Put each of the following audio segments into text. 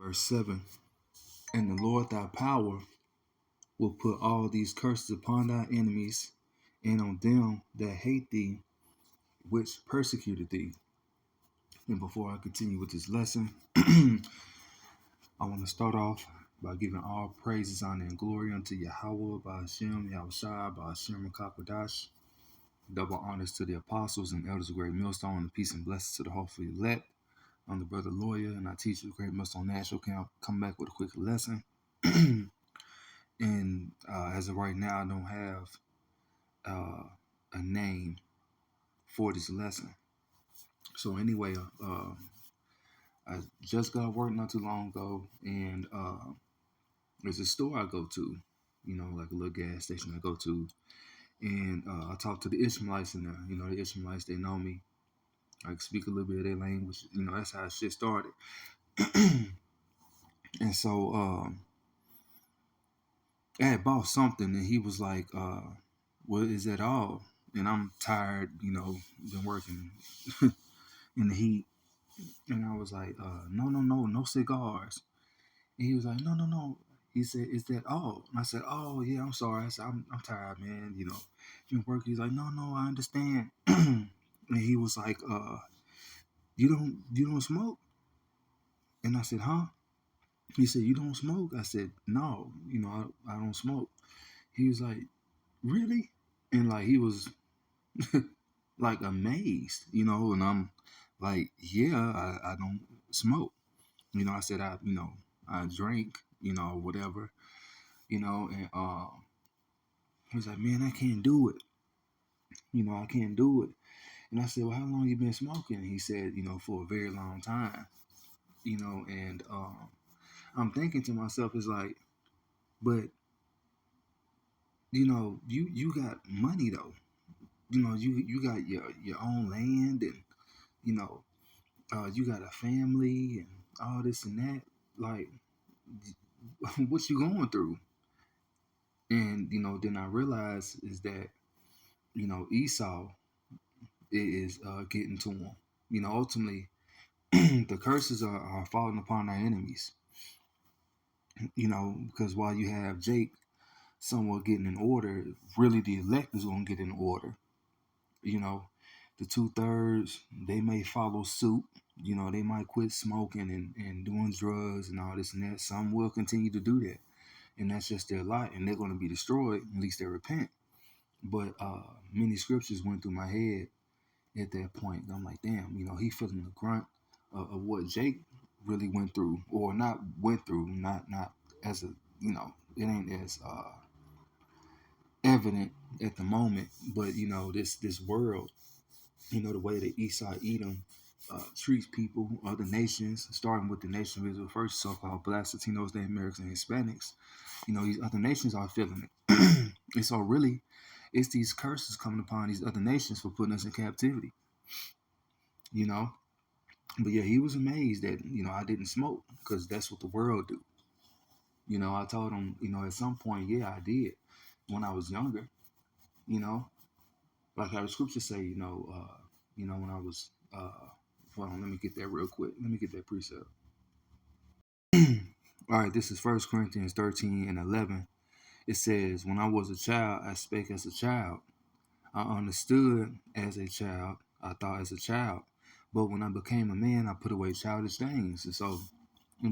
Verse 7. And the Lord thy power will put all these curses upon thy enemies and on them that hate thee, which persecuted thee. And before I continue with this lesson, I want to start off by giving all praises, honor, and glory unto Yahweh, Ba'ashem, Yahushua, Ba'ashem, Makakodash. Double honors to the apostles and elders of Great Millstone, and peace and blessings to the hopefully elect. I'm the brother lawyer, and I teach at Great Millstone National. Can I come back with a quick lesson? And as of right now, I don't have a name for this lesson. So anyway, I just got work not too long ago, and there's a store I go to, like a little gas station I go to, and I talk to the Ishmaelites in there. The Ishmaelites, they know me. I can speak a little bit of their language. That's how shit started. And so I had bought something, and he was like, "What is that all?" And I'm tired, been working in the heat, and I was like, "No cigars." And he was like, "No, no, no." He said, "Is that all?" And I said, "Oh yeah, I'm sorry." I said, "I'm tired, man. Been working." He's like, "No, I understand." And he was like, "You don't smoke?" And I said, "Huh?" He said, "You don't smoke?" I said, "No, I don't smoke." He was like, "Really?" And like he was like amazed, and I'm like, "Yeah, I don't smoke." I said I drink, whatever, and he was like, "Man, I can't do it. I can't do it." And I said, "Well, how long you been smoking?" And he said, "For a very long time." And I'm thinking to myself, it's like, but you got money though. You got your own land, and you know, you got a family and all this and that. Like, what you going through? And then I realized is that Esau is getting to him. Ultimately, the curses are falling upon our enemies. Because while you have Jake somewhat getting in order, really the elect is going to get in order. The 2/3, they may follow suit. They might quit smoking and doing drugs and all this and that. Some will continue to do that. And that's just their lot. And they're going to be destroyed. At least they repent. But many scriptures went through my head at that point. I'm like, damn, he feeling the grunt of what Jake really went through. Or not went through. Not as a, it ain't as evident at the moment. But, this world, the way that Esau Edom treats people, other nations, starting with the nation of Israel first, so-called blacks, Latinos, Native Americans, and Hispanics. These other nations are feeling it. And so really, it's these curses coming upon these other nations for putting us in captivity. But yeah, he was amazed that, I didn't smoke because that's what the world do. I told him, at some point, yeah, I did when I was younger, like how the scriptures say, when I was, hold on, let me get that real quick. Let me get that precept. All right, this is 1 Corinthians 13 and 11. It says, "When I was a child, I spake as a child. I understood as a child. I thought as a child. But when I became a man, I put away childish things." And so,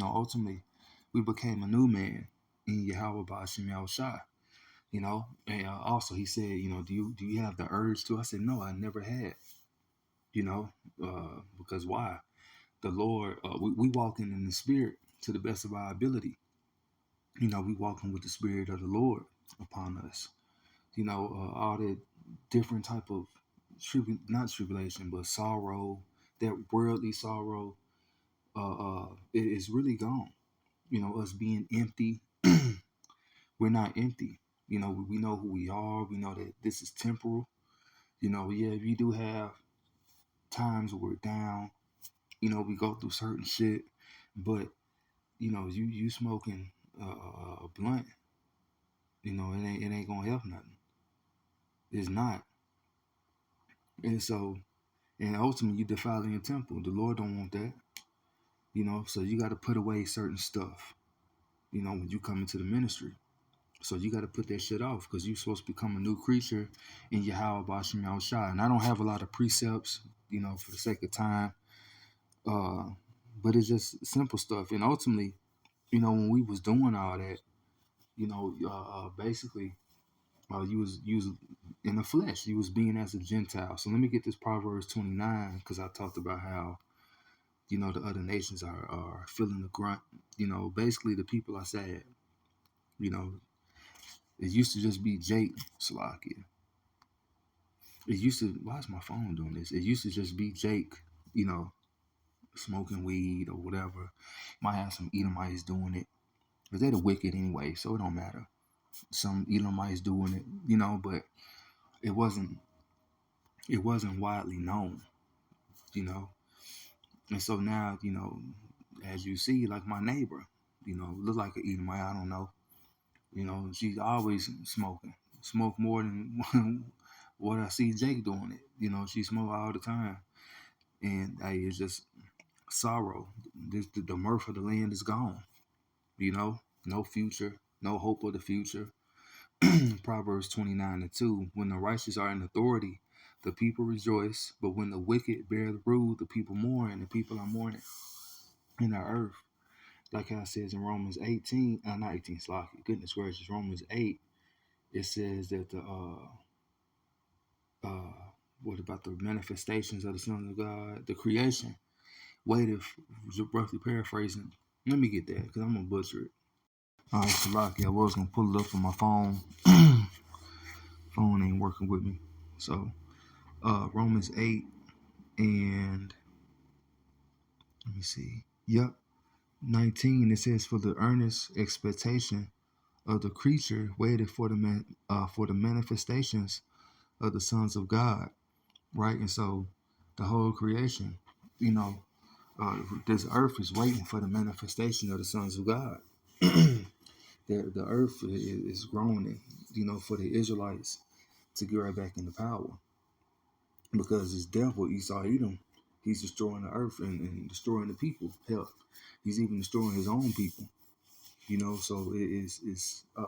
ultimately, we became a new man in Yahweh Ba'ashem Yahushua. And also he said, do you have the urge to? I said, no, I never had. Because why? The Lord, we walking in the Spirit to the best of our ability. We walking with the Spirit of the Lord upon us. All that different type of not tribulation, but sorrow, that worldly sorrow, it is really gone. Us being empty, we're not empty. We know who we are. We know that this is temporal. Yeah, we do have times where we're down. We go through certain shit, but you smoking a blunt, it ain't gonna help nothing. It's not. And so, and ultimately you defiling your temple. The Lord don't want that. So you got to put away certain stuff, when you come into the ministry. So you got to put that shit off because you're supposed to become a new creature in Yahweh Bashim Yahushua. And I don't have a lot of precepts, for the sake of time. But it's just simple stuff. And ultimately, when we was doing all that, basically, you was in the flesh. You was being as a Gentile. So let me get this Proverbs 29 because I talked about how the other nations are feeling the grunt. Basically the people I said, you know, it used to just be Jake Salakia. It used to. Why is my phone doing this? It used to just be Jake, smoking weed or whatever. Might have some Edomites doing it, but they're the wicked anyway, so it don't matter. Some Edomites doing it, but it wasn't. It wasn't widely known, you know. And so now, as you see, like my neighbor, look like an Edomite. I don't know. She's always smoking. Smoke more than what I see Jake doing it. She smoke all the time. And it's just sorrow. The mirth of the land is gone. No future, no hope of the future. Proverbs 29:2. When the righteous are in authority, the people rejoice. But when the wicked bear the rule, the people mourn, and the people are mourning in the earth. Like how it says in Romans 18, not 18, Slocky, goodness gracious, Romans 8, it says that uh, what about the manifestations of the Son of God, the creation, waited, roughly paraphrasing. Let me get that because I'm going to butcher it. All right, Slocky, I was going to pull it up on my phone. Phone ain't working with me. So, Romans 8 and, let me see. Yep, 19, it says, for the earnest expectation of the creature waited for the manifestations of the sons of God, right? And so the whole creation, this earth is waiting for the manifestation of the sons of God. The earth is groaning, for the Israelites to get right back into power, because this devil Esau Edom, he's destroying the earth and destroying the people. Hell, he's even destroying his own people. So it's I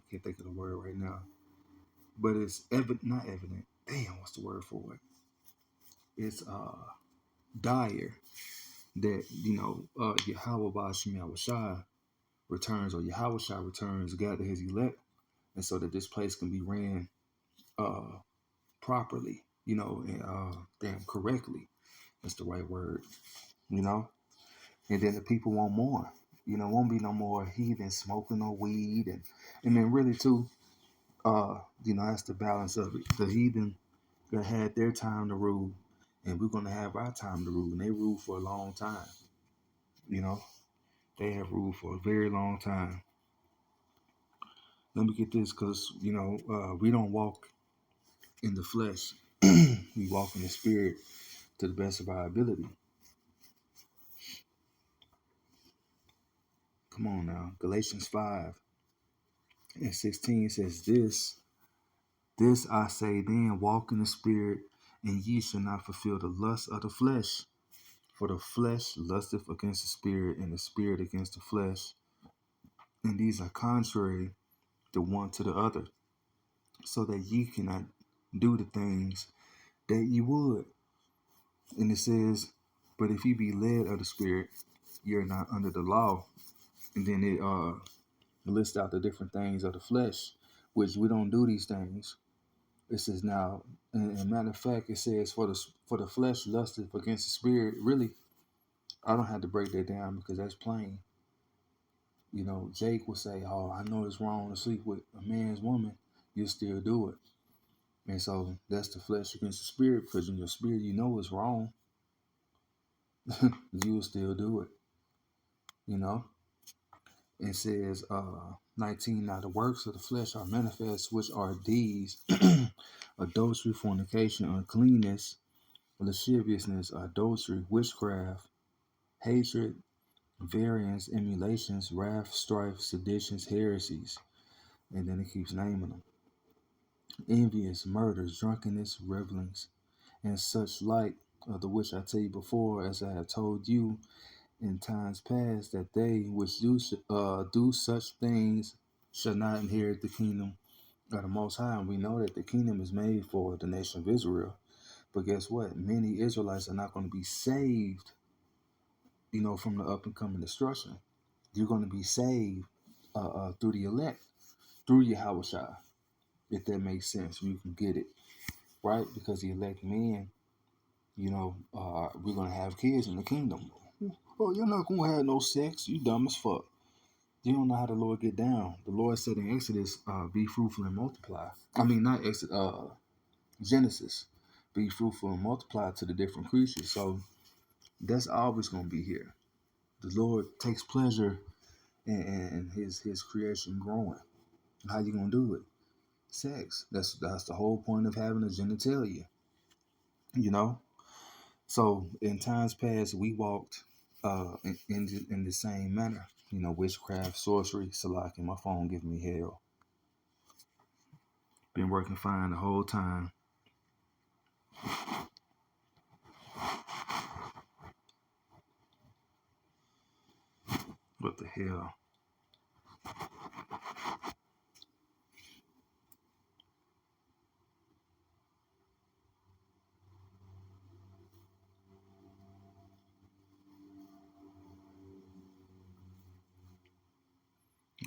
can't think of the word right now, but it's not evident. Damn, what's the word for it? It's dire that Yahweh Bashim Yahushua returns, or Yahushua returns, gather his elect, and so that this place can be ran properly, and damn correctly. That's the right word, and then the people won't more. Won't be no more heathen smoking no weed, and then really too, that's the balance of it. The heathen that had their time to rule, and we're gonna have our time to rule, and they rule for a long time. They have ruled for a very long time. Let me get this, because we don't walk in the flesh. We walk in the spirit to the best of our ability. Come on now. Galatians 5:16 says this I say then, walk in the spirit, and ye shall not fulfill the lust of the flesh. For the flesh lusteth against the spirit, and the spirit against the flesh. And these are contrary the one to the other, so that ye cannot do the things that ye would. And it says, but if ye be led of the spirit, you're not under the law. And then it lists out the different things of the flesh, which we don't do these things. It says now, and matter of fact, it says for the flesh lusteth against the spirit. Really, I don't have to break that down because that's plain. Jake would say, "Oh, I know it's wrong to sleep with a man's woman. You'll still do it." And so that's the flesh against the spirit, because in your spirit you know it's wrong. You will still do it. It says 19, now the works of the flesh are manifest, which are these: adultery, fornication, uncleanness, lasciviousness, adultery, witchcraft, hatred, variance, emulations, wrath, strife, seditions, heresies. And then it keeps naming them: envious, murders, drunkenness, revelings, and such like, of the which I tell you before, as I have told you, in times past that they which do such things shall not inherit the kingdom of the Most High. And we know that the kingdom is made for the nation of Israel. But guess what? Many Israelites are not going to be saved, from the up and coming destruction. You're going to be saved through the elect, through Yahweh Shai, if that makes sense. You can get it, right? Because the elect men, we're going to have kids in the kingdom. Oh, you're not going to have no sex. You dumb as fuck. You don't know how the Lord get down. The Lord said in Exodus, be fruitful and multiply. I mean, not Exodus, Genesis. Be fruitful and multiply to the different creatures. So that's always going to be here. The Lord takes pleasure in his creation growing. How you going to do it? Sex. That's the whole point of having a genitalia. So in times past, we walked in the same manner. Witchcraft, sorcery, Salaki. My phone giving me hell. Been working fine the whole time. What the hell?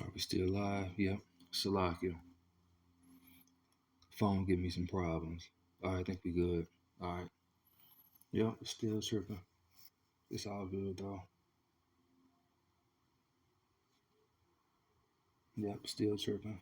Are we still live? Yep. Salakia. Phone give me some problems. All right, I think we good. All right. Yep, still tripping. It's all good though. Yep, still tripping.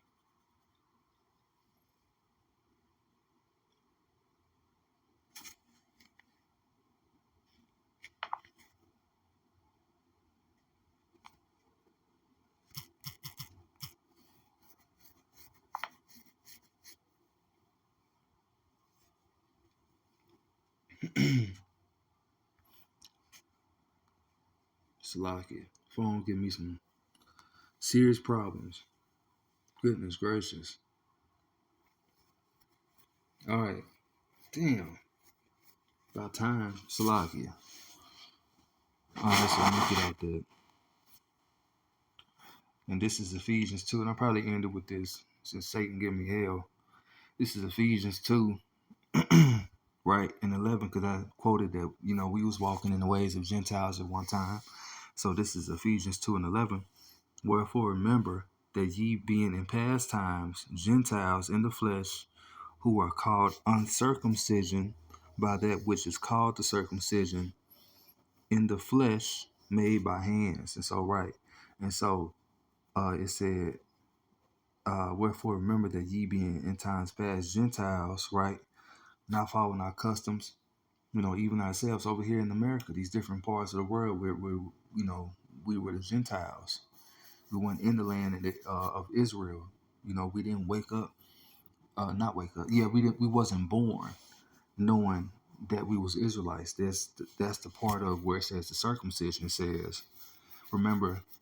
Salakia. Phone give me some serious problems. Goodness gracious. All right. Damn. About time. Salakia. All right, so let me get out there. And this is Ephesians 2. And I'll probably end it with this since Satan give me hell. This is Ephesians 2, right, in 11, because I quoted that, we was walking in the ways of Gentiles at one time. So this is Ephesians 2 and 11. Wherefore remember that ye being in past times Gentiles in the flesh, who are called uncircumcision by that which is called the circumcision in the flesh made by hands. And so, right. And so it said, wherefore remember that ye being in times past Gentiles, right, not following our customs, even ourselves over here in America, these different parts of the world where we were the Gentiles. We weren't in the land of Israel. We didn't wake up, not wake up. Yeah, we wasn't born knowing that we was Israelites. That's the part of where it says the circumcision. It says,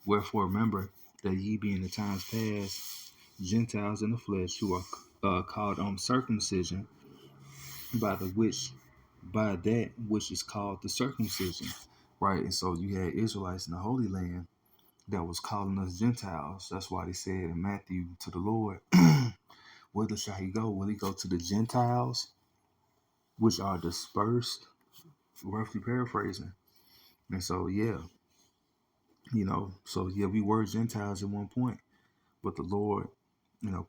wherefore remember that ye be in the times past Gentiles in the flesh, who are called uncircumcision by that which is called the circumcision, right? And so you had Israelites in the Holy Land that was calling us Gentiles. That's why they said in Matthew to the Lord, whither shall he go? Will he go to the Gentiles, which are dispersed? Roughly paraphrasing. And so, yeah, we were Gentiles at one point, but the Lord,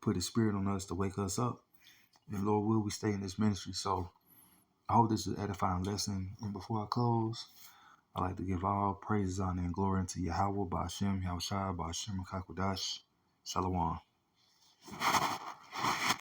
put his spirit on us to wake us up. And Lord, will we stay in this ministry? So I hope this is an edifying lesson. And before I close, I'd like to give all praises, honor, and glory unto Yahweh, Ba'ashem, Yahushua, Ba'ashem, Kakwadash, Shalom.